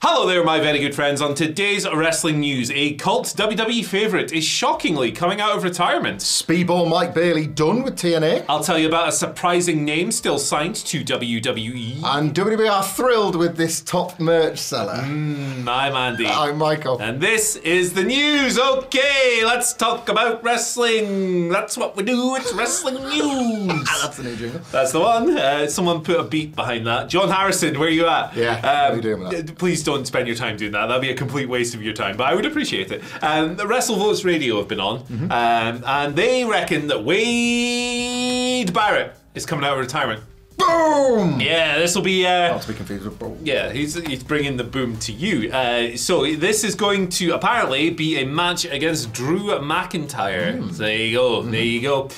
Hello there, my very good friends. On today's wrestling news, a cult WWE favourite is shockingly coming out of retirement. Speedball Mike Bailey done with TNA. I'll tell you about a surprising name still signed to WWE. And WWE are thrilled with this top merch seller. I'm Andy. I'm Michael. And this is the news. Okay, let's talk about wrestling. That's what we do. It's wrestling news. That's the new jingle. That's the one. Someone put a beat behind that. John Harrison, where are you at? Yeah, what are you doing with that? Please don't spend your time doing that. That'd be a complete waste of your time, but I would appreciate it. The WrestleVotes Radio have been on, and they reckon that Wade Barrett is coming out of retirement. Boom! Yeah, this will be... Not to be confused with boom. Yeah, he's bringing the boom to you. So this is going to apparently be a match against Drew McIntyre. So there you go, there you go.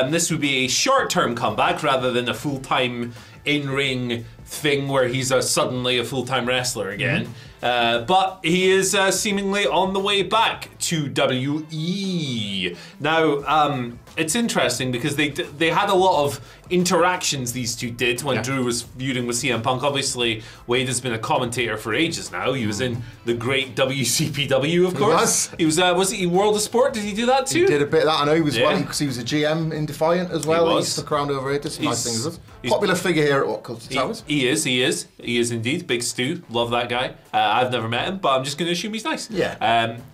This would be a short-term comeback rather than a full-time in-ring thing where he's suddenly a full-time wrestler again. But he is seemingly on the way back to WWE. Now, it's interesting because they had a lot of interactions, these two did, when Drew was feuding with CM Punk. Obviously, Wade has been a commentator for ages now. He was in the great WCPW, of course. He was he World of Sport? Did he do that too? He did a bit of that. I know he was because he was a GM in Defiant as well. He stuck around over here, did some nice things. Popular figure here at WhatCulture Towers. He is indeed. Big Stu, love that guy. I've never met him, but I'm just going to assume he's nice. Yeah.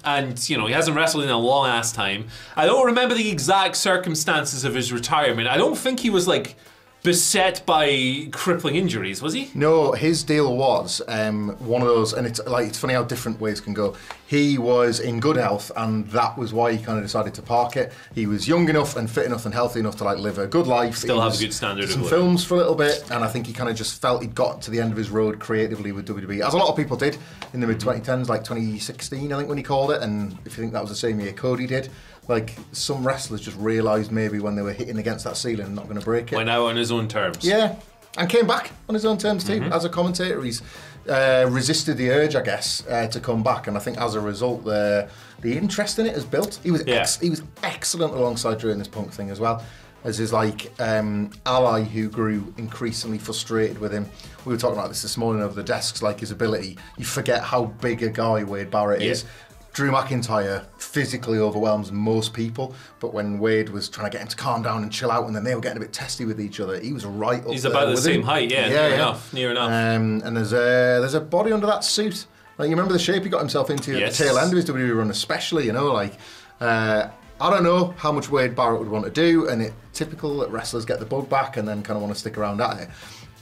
And, you know, he hasn't wrestled in a long ass time. I don't remember the exact circumstances of his retirement. I don't think he was, like, beset by crippling injuries, was he? No, his deal was one of those, and it's funny how different ways can go. He was in good health, and that was why he kind of decided to park it. He was young enough and fit enough and healthy enough to live a good life. Still have a good standard of living. Some films for a little bit, and I think he kind of just felt he'd got to the end of his road creatively with WWE, as a lot of people did in the mid-2010s, like 2016, I think, when he called it. And if you think that was the same year Cody did, like, some wrestlers just realised maybe when they were hitting against that ceiling and not going to break it. Went out on his own terms. Yeah, and came back on his own terms too. As a commentator, he's resisted the urge, I guess, to come back, and I think as a result, the interest in it has built. He was he was excellent alongside Drew in this Punk thing as well, as his ally who grew increasingly frustrated with him. We were talking about this morning over the desks, like his ability. You forget how big a guy Wade Barrett is. Drew McIntyre physically overwhelms most people, but when Wade was trying to get him to calm down and chill out, and then they were getting a bit testy with each other, he was right up there. He's about the same height, near enough. And there's a body under that suit. Like, you remember the shape he got himself into at the tail end of his WWE run, especially. You know, I don't know how much Wade Barrett would want to do, and it's typical that wrestlers get the bug back and then kind of want to stick around at it.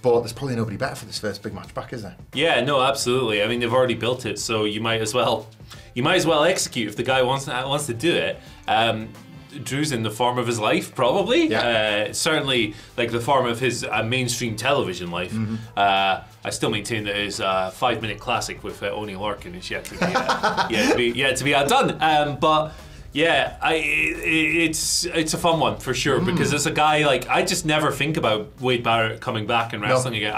But there's probably nobody better for this first big match back, is there? Yeah, no, absolutely. I mean, they've already built it, so you might as well execute if the guy wants to do it. Drew's in the form of his life, probably. Certainly, like, the form of his mainstream television life. I still maintain that his 5-minute classic with Oney Lorcan is yet to be outdone. But yeah, it's a fun one for sure, because it's a guy, like, I just never think about Wade Barrett coming back and wrestling again.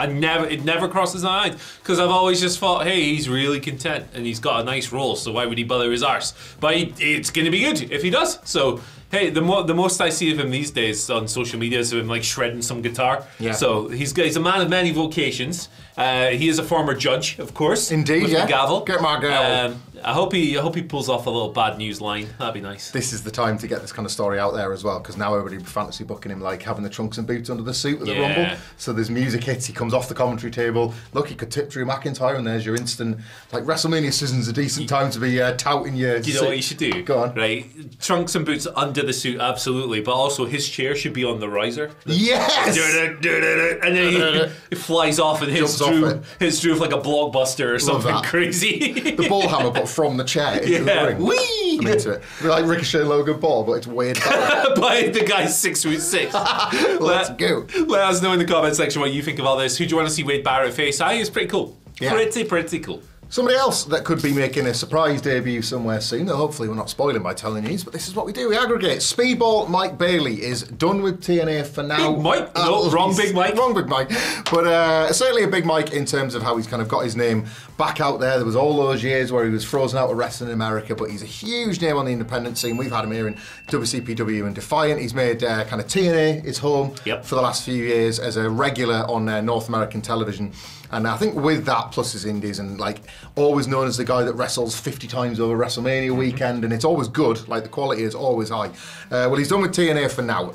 It never crosses my mind, because I've always just thought, hey, he's really content and he's got a nice role, so why would he bother his arse? But it's going to be good if he does. So hey, the most I see of him these days on social media is of him, like, shredding some guitar. So he's a man of many vocations. He is a former judge, of course. Indeed, with the gavel. Get my gavel. I hope he pulls off a little bad news line. That'd be nice. This is the time to get this kind of story out there as well, because now everybody be fantasy booking him, like, having the trunks and boots under the suit with the Rumble. So there's music hits, he comes off the commentary table. Look, he could tip Drew McIntyre, and there's your instant, like, WrestleMania season's a decent time to be touting your Do you know what you should do? Go on. Right, trunks and boots under the suit, absolutely, but also his chair should be on the riser. Yes! And then he flies off and hits Drew with like a blockbuster or something crazy. The ball hammer, but from the chair into the ring. Whee! I'm into it. Like Ricochet Logan Paul, but it's weird. By the guy's 6'6". Let's go. Let us know in the comment section what you think of all this. Who do you want to see Wade Barrett face? I think it's pretty cool. Pretty cool. Somebody else that could be making a surprise debut somewhere soon, though hopefully we're not spoiling by telling you, but this is what we do, we aggregate. Speedball Mike Bailey is done with TNA for now. Big Mike? No, wrong Big Mike. Wrong Big Mike. But certainly a Big Mike in terms of how he's kind of got his name back out there. There was all those years where he was frozen out of wrestling in America, but he's a huge name on the independent scene. We've had him here in WCPW and Defiant. He's made kind of TNA his home for the last few years as a regular on North American television. And I think with that, plus his indies, and like always known as the guy that wrestles 50 times over WrestleMania weekend, and it's always good, like the quality is always high. Well, he's done with TNA for now.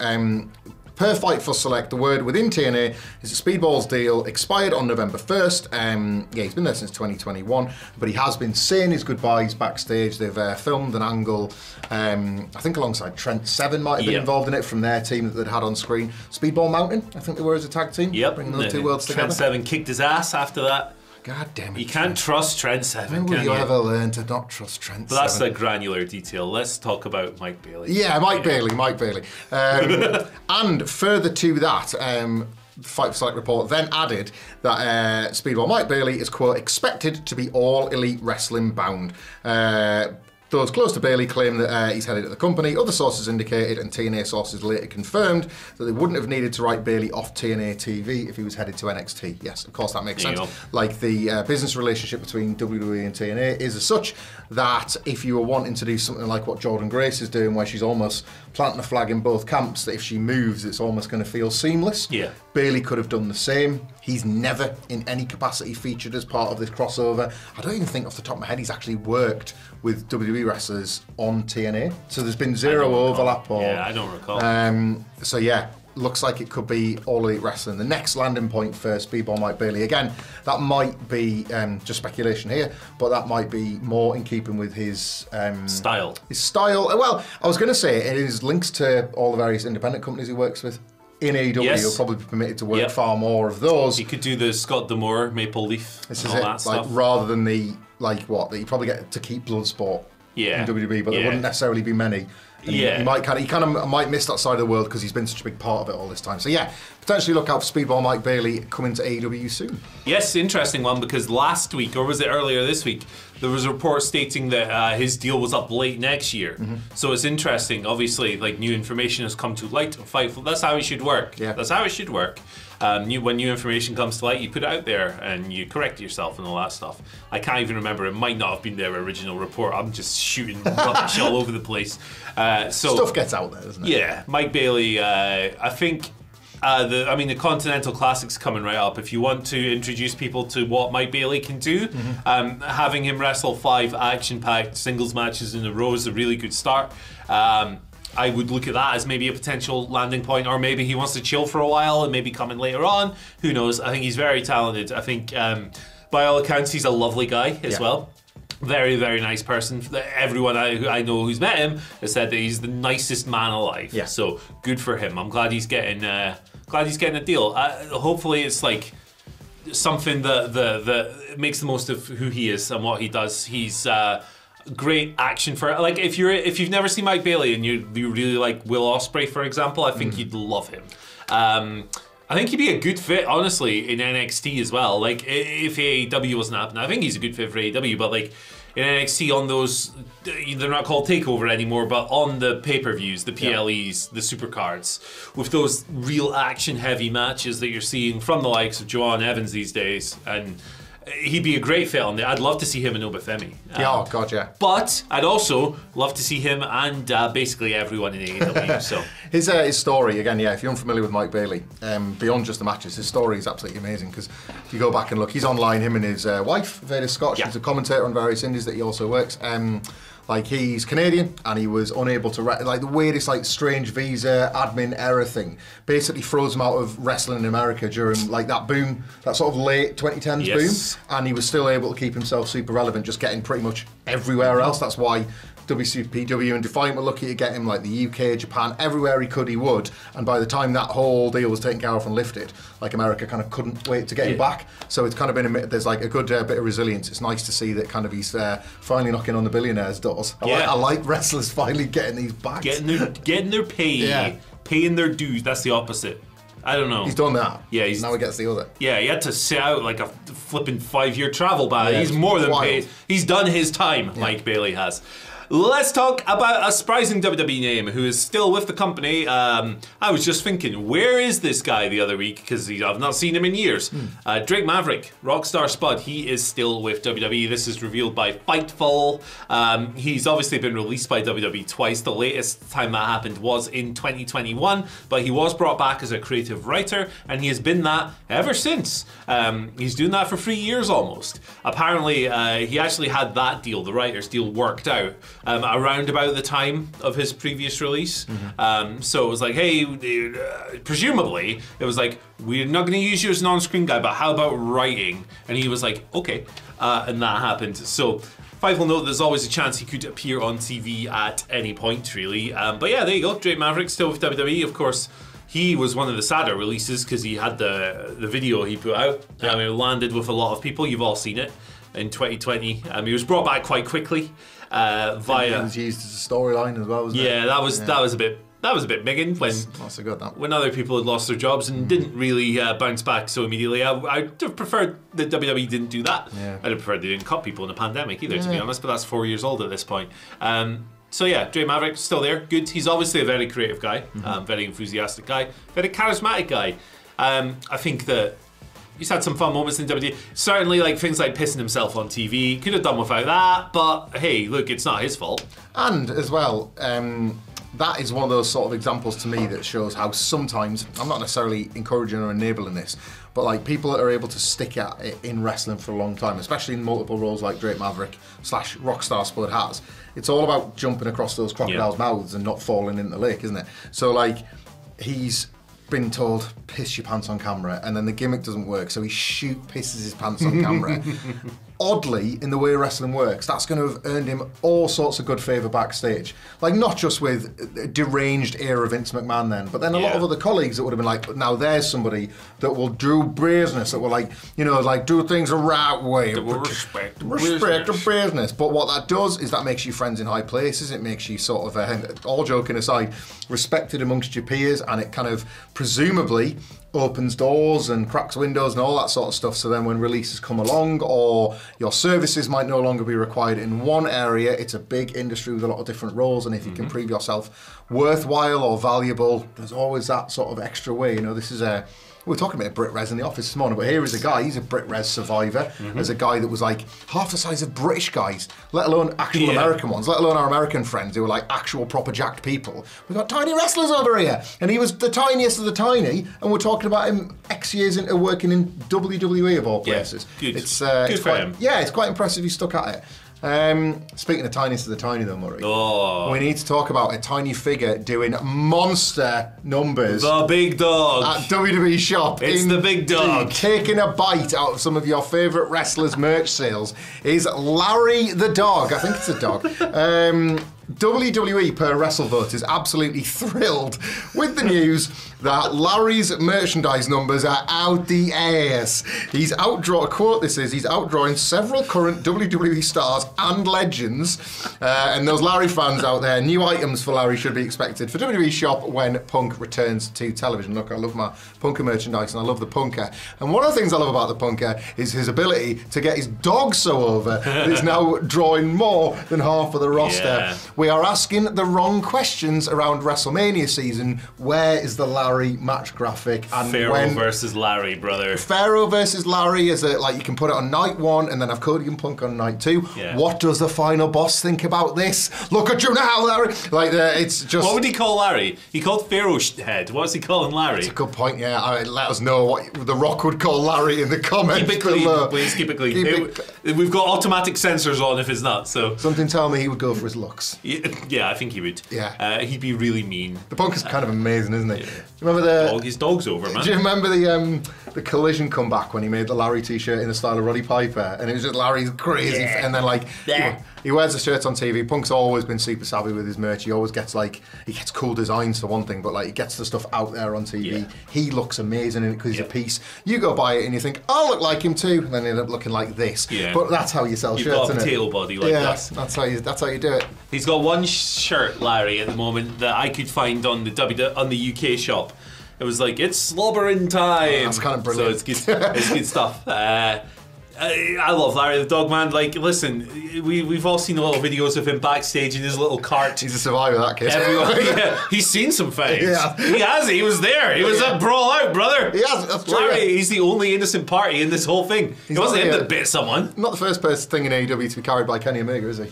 Per Fight for Select, the word within TNA is that Speedball's deal expired on November 1st. Yeah, he's been there since 2021, but he has been saying his goodbyes backstage. They've filmed an angle, I think alongside Trent Seven might have been involved in it from their team that they'd had on screen. Speedball Mountain, I think they were as a tag team. Yep. Bringing those two worlds together. Trent Seven kicked his ass after that. God damn it. You can't trust Trent Seven, When will you ever learn to not trust Trent Seven? But that's a granular detail. Let's talk about Mike Bailey. Yeah, Mike Bailey. And further to that, Fight for Select report then added that Speedball Mike Bailey is, quote, expected to be all Elite Wrestling bound. Those close to Bailey claim that he's headed to the company. Other sources indicated, and TNA sources later confirmed, that they wouldn't have needed to write Bailey off TNA TV if he was headed to NXT. Yes, of course that makes sense. Like the business relationship between WWE and TNA is as such that if you were wanting to do something like what Jordan Grace is doing, where she's almost planting a flag in both camps, that if she moves, it's almost going to feel seamless. Yeah. Bailey could have done the same. He's never in any capacity featured as part of this crossover. I don't even think off the top of my head he's actually worked with WWE wrestlers on TNA. So there's been zero overlap. Yeah, I don't recall. So yeah, looks like it could be All Elite Wrestling. The next landing point for Speedball Mike Bailey. Again, that might be just speculation here, but that might be more in keeping with his style. His style. Well, I was going to say it is links to all the various independent companies he works with. In AEW, he'll probably be permitted to work far more of those. He could do the Scott D'Amore, Maple Leaf, this and is all it. that stuff. Rather than the, like what, that you probably get to keep Bloodsport in WWE, but there wouldn't necessarily be many. And he might miss that side of the world because he's been such a big part of it all this time. So yeah, potentially look out for Speedball Mike Bailey coming to AEW soon. Yes, interesting one, because last week, or was it earlier this week, there was a report stating that his deal was up late next year. So it's interesting. Obviously, like, new information has come to light. That's how it should work. Yeah. That's how it should work. When new information comes to light, you put it out there and you correct yourself and all that stuff. I can't even remember. It might not have been their original report. I'm just shooting rubbish all over the place. So stuff gets out there, doesn't it? Yeah, Mike Bailey. I think. The Continental Classic's coming right up. If you want to introduce people to what Mike Bailey can do, having him wrestle 5 action-packed singles matches in a row is a really good start. I would look at that as maybe a potential landing point, or maybe he wants to chill for a while and maybe come in later on. Who knows? I think he's very talented. I think, by all accounts, he's a lovely guy as well. Very, very nice person. Everyone I know who's met him has said that he's the nicest man alive. Yeah. So good for him. I'm glad he's getting a deal. Hopefully, it's like something that makes the most of who he is and what he does. He's great action for, like, if you've never seen Mike Bailey and you really like Will Ospreay, for example, I think you'd love him. I think he'd be a good fit, honestly, in NXT as well. Like, if AEW wasn't happening, I think he's a good fit for AEW, but like in NXT on those, they're not called TakeOver anymore, but on the pay-per-views, the PLEs, the supercards, with those real action-heavy matches that you're seeing from the likes of Joanne Evans these days, and he'd be a great fit on there. I'd love to see him in Obafemi. Oh God, yeah. But I'd also love to see him and basically everyone in AEW. So his story again, yeah. If you're unfamiliar with Mike Bailey, beyond just the matches, his story is absolutely amazing. Because if you go back and look, he's online. Him and his wife, Veda Scott. She's a commentator on various indies that he also works. Like, he's Canadian and he was unable to like the weirdest, like, strange visa admin error thing basically froze him out of wrestling in America during like that boom, that sort of late 2010s boom, and he was still able to keep himself super relevant, just getting pretty much everywhere else. That's why WCPW and Defiant were lucky to get him, like the UK, Japan, everywhere he could, he would. And by the time that whole deal was taken care of and lifted, like, America kind of couldn't wait to get him back. So it's kind of been there's like a good bit of resilience. It's nice to see that kind of he's finally knocking on the billionaires' doors. I like wrestlers finally getting these bags, getting their pay, paying their dues. That's the opposite. I don't know. He's done that. Yeah, now he gets the other. Yeah, he had to sit out like a flipping 5-year travel ban. He's more than paid. He's done his time, Mike Bailey has. let's talk about a surprising WWE name who is still with the company. I was just thinking, where is this guy the other week? Because I've not seen him in years. Drake Maverick, Rockstar Spud, he is still with WWE. This is revealed by Fightful. He's obviously been released by WWE twice. The latest time that happened was in 2021, but he was brought back as a creative writer, and he has been that ever since. He's doing that for 3 years almost. Apparently, he actually had that deal, the writer's deal, worked out around about the time of his previous release. So it was like, hey, presumably, it was like, we're not going to use you as an on-screen guy, but how about writing? And he was like, okay, and that happened. So Fightful note there's always a chance he could appear on TV at any point, really. But yeah, there you go, Drake Maverick still with WWE, of course. He was one of the sadder releases because he had the video he put out. It landed with a lot of people. You've all seen it in 2020. He was brought back quite quickly via. It was used as a storyline as well, wasn't it? Yeah, that was a bit bigging when not so good, that. When other people had lost their jobs and didn't really bounce back so immediately. I'd have preferred that WWE didn't do that. I'd have preferred they didn't cut people in a pandemic either, to be honest. But that's 4 years old at this point. So yeah, Drake Maverick still there, good. He's obviously a very creative guy, very enthusiastic guy, very charismatic guy. I think that he's had some fun moments in WWE. Certainly, like things like pissing himself on TV, could have done without that. But hey, look, it's not his fault. And as well, that is one of those sort of examples to me that shows how sometimes, I'm not necessarily encouraging or enabling this, but like people that are able to stick at it in wrestling for a long time, especially in multiple roles like Drake Maverick / Rockstar Spud has, it's all about jumping across those crocodiles' mouths and not falling in the lake, isn't it? So like, he's been told, piss your pants on camera, and then the gimmick doesn't work, so he pisses his pants on camera. Oddly, in the way wrestling works, that's going to have earned him all sorts of good favour backstage. Like, not just with a deranged era of Vince McMahon then, but then a lot of other colleagues that would have been like, now there's somebody that will do brazeness, that will like, you know, like do things the right way. Respect and brazeness. But what that does is that makes you friends in high places. It makes you sort of, all joking aside, respected amongst your peers, and it kind of presumably opens doors and cracks windows and all that sort of stuff, so then when releases come along or your services might no longer be required in one area, it's a big industry with a lot of different roles, and if you can prove yourself worthwhile or valuable, there's always that sort of extra way. You know, this is we were talking about Brit Res in the office this morning, but here is a guy, he's a Brit Res survivor. There's a guy that was like half the size of British guys, let alone actual American ones, let alone our American friends who were like actual proper jacked people. We've got tiny wrestlers over here, and he was the tiniest of the tiny, and we're talking about him X years into working in WWE of all places. Good. It's good for quite, him. Yeah, it's quite impressive he stuck at it. Speaking of tiniest of the tiny though, Murray, we need to talk about a tiny figure doing monster numbers. The big dog. At WWE Shop. It's the big dog. Taking a bite out of some of your favourite wrestlers' merch sales is Larry the dog. I think it's a dog. WWE per WrestleVote is absolutely thrilled with the news that Larry's merchandise numbers are out the ass. He's outdrawing several current WWE stars and legends. And those Larry fans out there, new items for Larry should be expected for WWE Shop when Punk returns to television. Look, I love my Punker merchandise and I love the Punker. And one of the things I love about the Punker is his ability to get his dog so over that it's now drawing more than half of the roster. Yeah. We are asking the wrong questions around WrestleMania season. Where is the Larry match graphic? And Pharaoh versus Larry, brother. Pharaoh versus Larry is like you can put it on night one and then have Cody and Punk on night two. Yeah. What does the final boss think about this? Look at you now, Larry. Like it's just. What would he call Larry? He called Pharaoh head. What's he calling Larry? That's a good point. Yeah, let us know what The Rock would call Larry in the comments. Keep it clean, please. Keep it clean. We've got automatic sensors on if it's not. So something tell me he would go for his looks. Yeah, I think he would. Yeah. He'd be really mean. The Punk is kind of amazing, isn't he? Yeah. Remember his dog's over, man. Do you remember the Collision comeback when he made the Larry t-shirt in the style of Roddy Piper, and it was just Larry's crazy, and then like he wears the shirts on TV. Punk's always been super savvy with his merch. He always gets he gets cool designs for one thing, but like he gets the stuff out there on TV. Yeah. He looks amazing in it because he's a piece. You go buy it and you think, I'll look like him too, and then you end up looking like this. Yeah. But that's how you sell shirts, got a isn't potato it? body like that. That's how you do it. He's got one shirt, Larry, at the moment that I could find on the UK shop. It was like, it's slobbering time. That's kind of brilliant. So it's good stuff. I love Larry the dog, man. Like, listen, we've all seen the little videos of him backstage in his little cart. He's a survivor, that kid. Yeah, he's seen some fights. Yeah. He has. He was there. He was at Brawl Out, brother. He has. That's true. Larry, he's the only innocent party in this whole thing. He wasn't him that bit someone. Not the first person thing in AEW to be carried by Kenny Omega, is he?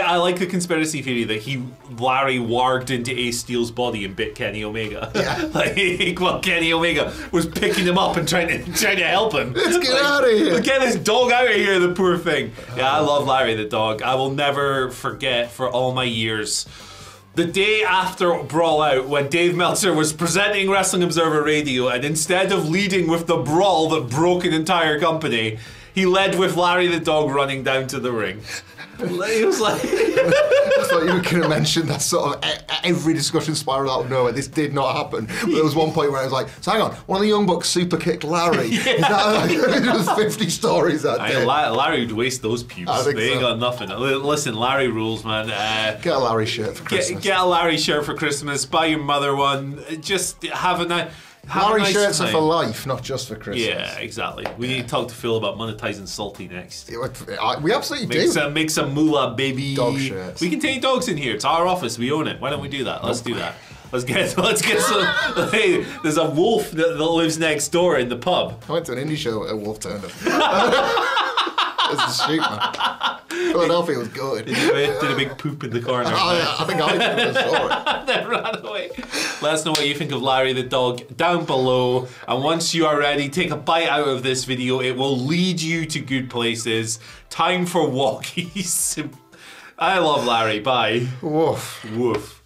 I like the conspiracy theory that Larry warged into Ace Steel's body and bit Kenny Omega. Yeah. Well, Kenny Omega was picking him up and trying to help him. Let's get out of here. Get this dog out of here, the poor thing. Yeah, I love Larry the dog. I will never forget for all my years the day after Brawl Out, when Dave Meltzer was presenting Wrestling Observer Radio, and instead of leading with the brawl that broke an entire company, he led with Larry the dog running down to the ring. He was like... I thought you were going to mention that sort of every discussion spiral out of nowhere. This did not happen. But there was one point where I was like, so hang on, one of the Young Bucks super kicked Larry. Yeah. Is that there was 50 stories that day. Larry would waste those pubes. They ain't got nothing. Listen, Larry rules, man. Get a Larry shirt for Christmas. Get a Larry shirt for Christmas. Buy your mother one. Just have a nice... Larry shirts are for life, not just for Christmas. Yeah, exactly. We need to talk to Phil about monetizing Salty next. We absolutely do. Make some moolah, baby. Dog shirts. We can take dogs in here. It's our office. We own it. Why don't we do that? Let's do that. Let's get some. Hey, there's a wolf that lives next door in the pub. I went to an indie show. A wolf turned up. It's a shoot, man. Philadelphia was good. Did a big poop in the corner. I think I saw it. Then ran away. Let us know what you think of Larry the dog down below. And once you are ready, take a bite out of this video. It will lead you to good places. Time for walkies. I love Larry. Bye. Woof. Woof.